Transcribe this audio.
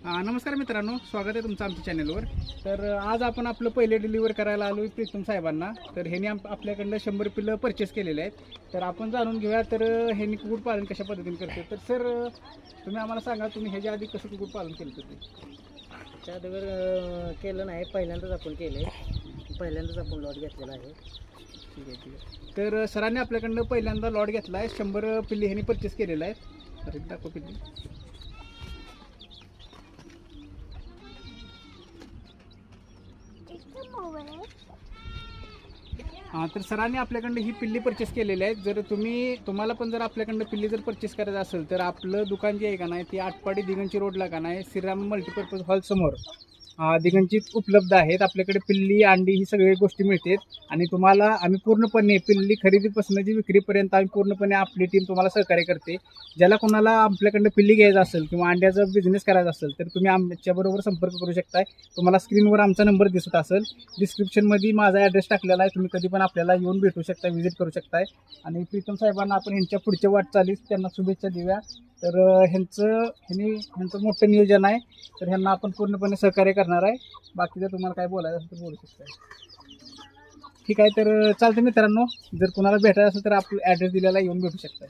नमस्कार मित्रांनो, स्वागत आहे तुमचं आमच्या चॅनलवर. तर आज आपण आपलं पहिले डिलिव्हर करायला आलो प्रीतम साहेबांना. तर ह्यांनी आपल्याकडनं 100 पिल्लं परचेस केलेले आहेत. तर आपण जाणून घेऊया तर ह्यांनी कुक्कुटपालन कशा पद्धतीने करते. तर सर, तुम्ही आम्हाला सांगा, तुम्ही ह्याच्या आधी कसं कुक्कुटपालन केलं होतं? त्या अगोदर केलं नाही, पहिल्यांदाच आपण केले. पहिल्यांदाच आपण लॉट घेतलेला आहे. ठीक आहे, ठीक आहे. तर सरांनी आपल्याकडनं पहिल्यांदा लॉट घेतला आहे. 100 पिल्ली ह्यांनी परचेस केलेलं आहे. तर इथे दाखव पिल्ली. तर सरांनी आपल्याकडनं ही पिल्ली परचेस केलेली आहेत. जर तुम्हाला पण जर आपल्याकडनं पिल्ली जर परचेस करायचं असेल तर आपलं दुकान जे आहे का नाही, ती आटपाडी दिगंची रोडला का नाही, श्रीराम मल्टीपर्पज हॉल समोर दिगंजीत उपलब्ध आहेत. आपल्याकडे पिल्ली, अंडी ही सगळी गोष्टी मिळतात आणि तुम्हाला आम्ही पूर्णपणे पिल्ली खरेदीपासून जी विक्रीपर्यंत आम्ही पूर्णपणे आपली टीम तुम्हाला सहकार्य करते. ज्याला कोणाला आपल्याकडनं पिल्ली घ्यायचं असेल किंवा अंड्याचा बिझनेस करायचा असेल तर तुम्ही आमच्याबरोबर संपर्क करू शकताय. तुम्हाला स्क्रीनवर आमचा नंबर दिसत असेल, डिस्क्रिप्शनमध्ये माझा ॲड्रेस टाकलेला आहे. तुम्ही कधी पण आपल्याला येऊन भेटू शकता, व्हिजिट करू शकताय. आणि प्रीतम साहेबांना आपण ह्यांच्या पुढच्या वाटचालीस त्यांना शुभेच्छा देऊया. तर ह्यांचं मोठं नियोजन आहे. तर ह्यांना आपण पूर्णपणे सहकार्य करणार आहे. बाकी जर तुम्हाला काय बोलायचं असेल तर बोलू शकताय. ठीक आहे, तर चालतं मित्रांनो, जर कुणाला भेटायचं असेल तर आपलं ॲड्रेस दिलेला येऊन भेटू शकताय.